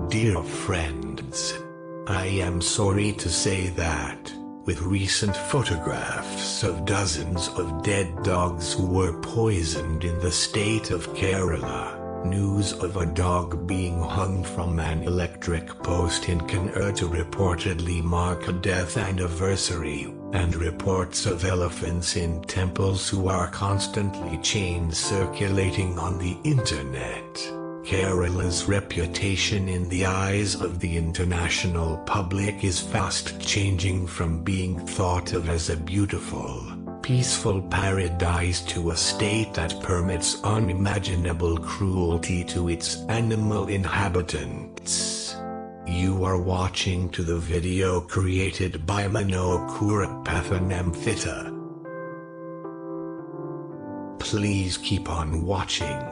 Dear friends, I am sorry to say that, with recent photographs of dozens of dead dogs who were poisoned in the state of Kerala, news of a dog being hung from an electric post in Kannur to reportedly mark a death anniversary, and reports of elephants in temples who are constantly chained circulating on the internet. Kerala's reputation in the eyes of the international public is fast changing from being thought of as a beautiful, peaceful paradise to a state that permits unimaginable cruelty to its animal inhabitants. You are watching to the video created by Manokura Pathanamthita. Please keep on watching.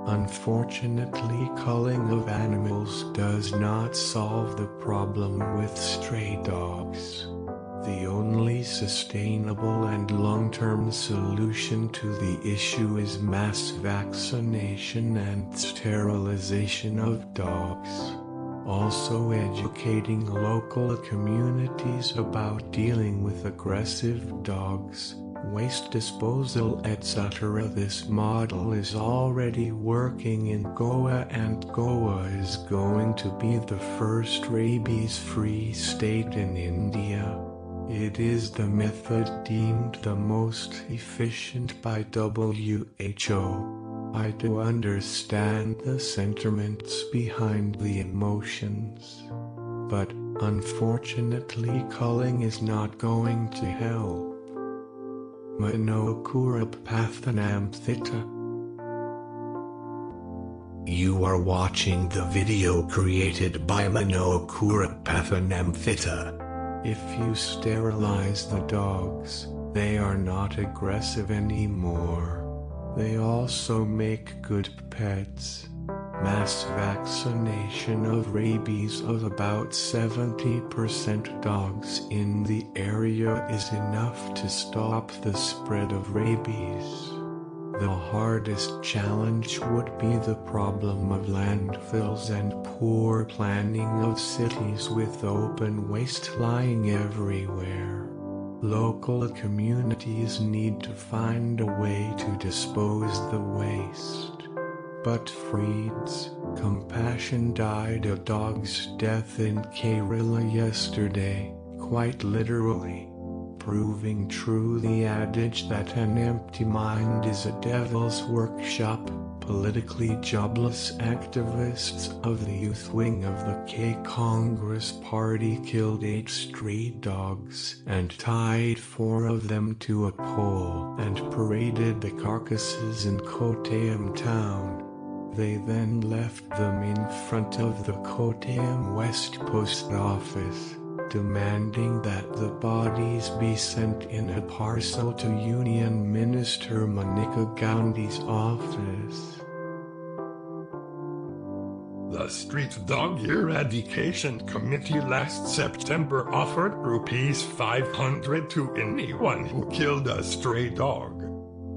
Unfortunately, culling of animals does not solve the problem with stray dogs. The only sustainable and long-term solution to the issue is mass vaccination and sterilization of dogs. Also educating local communities about dealing with aggressive dogs, waste disposal, etc. This model is already working in Goa, and Goa is going to be the first rabies-free state in India. It is the method deemed the most efficient by WHO. I do understand the sentiments behind the emotions, but unfortunately culling is not going to help. Manokura Pathanamthita. You are watching the video created by Manokura Pathanamthita. If you sterilize the dogs, they are not aggressive anymore. They also make good pets. Mass vaccination of rabies of about 70% dogs in the area is enough to stop the spread of rabies. The hardest challenge would be the problem of landfills and poor planning of cities with open waste lying everywhere. Local communities need to find a way to dispose the waste. But Freed's compassion died a dog's death in Kerala yesterday, quite literally, proving true the adage that an empty mind is a devil's workshop. Politically jobless activists of the youth wing of the K Congress Party killed 8 stray dogs and tied 4 of them to a pole and paraded the carcasses in Kottayam town. They then left them in front of the Kottayam West Post Office, demanding that the bodies be sent in a parcel to Union Minister Manika Gandhi's office. The Street Dog Eradication Committee last September offered ₹500 to anyone who killed a stray dog.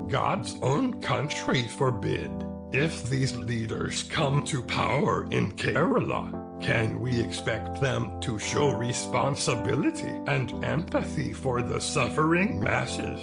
God's own country forbid. If these leaders come to power in Kerala, can we expect them to show responsibility and empathy for the suffering masses?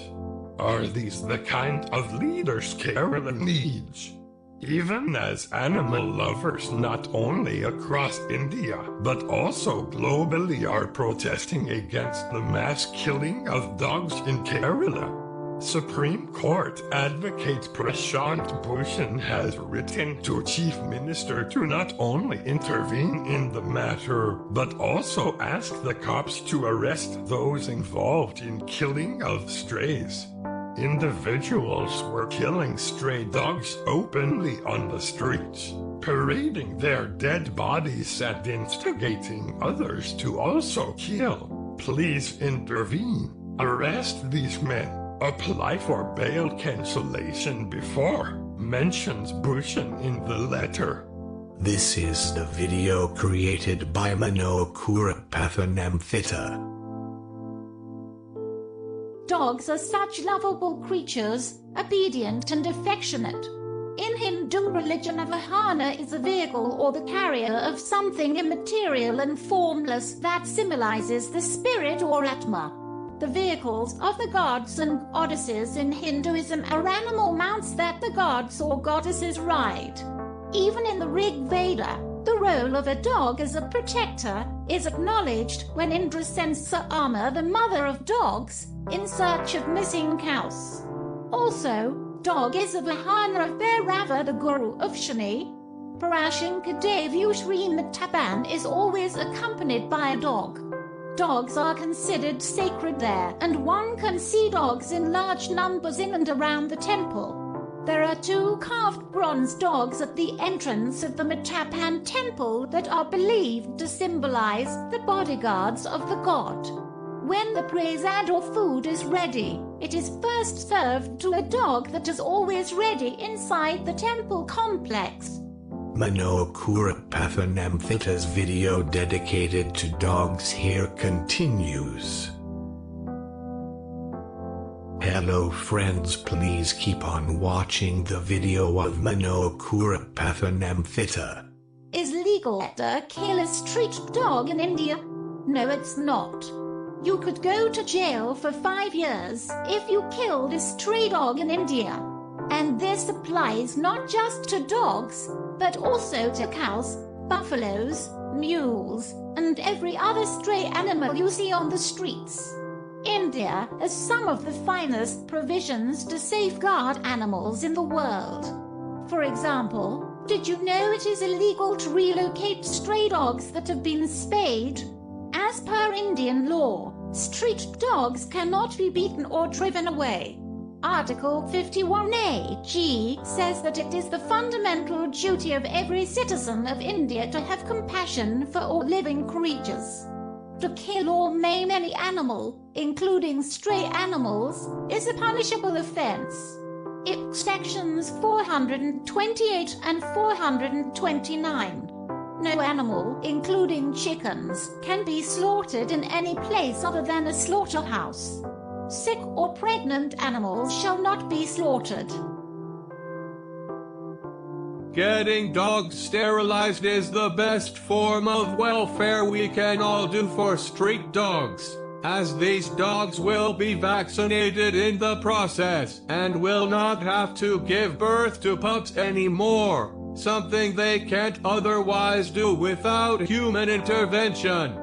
Are these the kind of leaders Kerala needs? Even as animal lovers not only across India but also globally are protesting against the mass killing of dogs in Kerala, Supreme Court advocate Prashant Bhushan has written to Chief Minister to not only intervene in the matter but also ask the cops to arrest those involved in killing of strays. Individuals were killing stray dogs openly on the streets, parading their dead bodies and instigating others to also kill. Please intervene. Arrest these men. Apply for bail cancellation before, mentions Bhushan in the letter. This is the video created by Manokura Pathanamthita. Dogs are such lovable creatures, obedient and affectionate. In Hindu religion, a vahana is a vehicle or the carrier of something immaterial and formless that symbolizes the spirit or Atma. The vehicles of the gods and goddesses in Hinduism are animal mounts that the gods or goddesses ride. Even in the Rig Veda, the role of a dog as a protector is acknowledged when Indra sends Sama, the mother of dogs, in search of missing cows. Also, dog is a vahana of Bhairava, the guru of Shani. Parashankadevu Sri Mataban is always accompanied by a dog. Dogs are considered sacred there, and one can see dogs in large numbers in and around the temple. There are 2 carved bronze dogs at the entrance of the Matapan temple that are believed to symbolize the bodyguards of the god. When the prasad or food is ready, it is first served to a dog that is always ready inside the temple complex. Manokura Pathanamthita's video dedicated to dogs here continues. Hello friends, please keep on watching the video of Manokura Pathanamthita. Is legal to kill a street dog in India? No, it's not. You could go to jail for 5 years if you killed a stray dog in India. And this applies not just to dogs, but also to cows, buffaloes, mules, and every other stray animal you see on the streets. India has some of the finest provisions to safeguard animals in the world. For example, did you know it is illegal to relocate stray dogs that have been spayed? As per Indian law, street dogs cannot be beaten or driven away. Article 51A(g) says that it is the fundamental duty of every citizen of India to have compassion for all living creatures. To kill or maim any animal, including stray animals, is a punishable offense. IC sections 428 and 429. No animal, including chickens, can be slaughtered in any place other than a slaughterhouse. Sick or pregnant animals shall not be slaughtered. Getting dogs sterilized is the best form of welfare we can all do for street dogs, as these dogs will be vaccinated in the process and will not have to give birth to pups anymore, something they can't otherwise do without human intervention.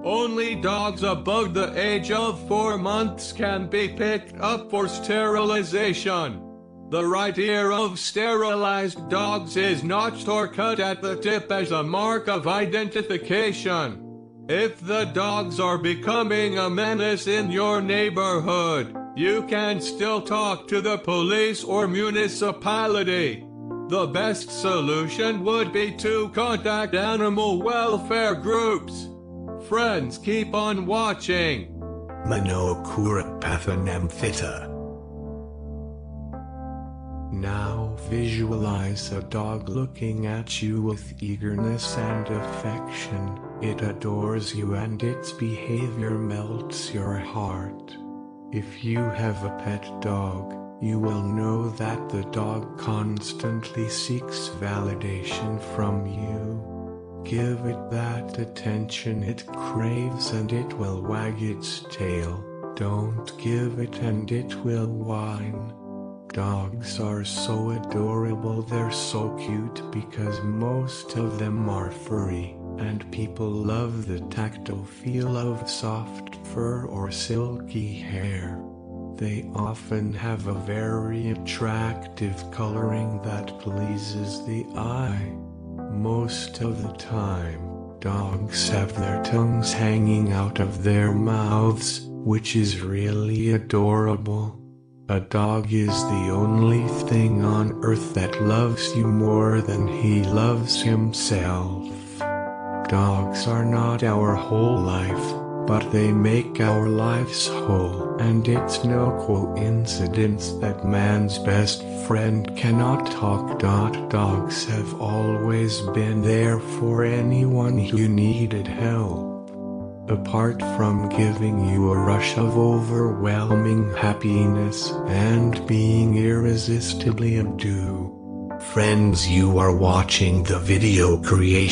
Only dogs above the age of 4 months can be picked up for sterilization. The right ear of sterilized dogs is notched or cut at the tip as a mark of identification. If the dogs are becoming a menace in your neighborhood, you can still talk to the police or municipality. The best solution would be to contact animal welfare groups. Friends, keep on watching. Manokura Pathanamthita. Now visualize a dog looking at you with eagerness and affection. It adores you and its behavior melts your heart. If you have a pet dog, you will know that the dog constantly seeks validation from you. Give it that attention it craves and it will wag its tail. Don't give it and it will whine. Dogs are so adorable, they're so cute because most of them are furry, and people love the tactile feel of soft fur or silky hair. They often have a very attractive coloring that pleases the eye. Most of the time, dogs have their tongues hanging out of their mouths, which is really adorable. A dog is the only thing on earth that loves you more than he loves himself. Dogs are not our whole life, but they make our lives whole, and it's no coincidence that man's best friend cannot talk. Dogs have always been there for anyone who needed help. Apart from giving you a rush of overwhelming happiness and being irresistibly abdued, Friends, you are watching the video creation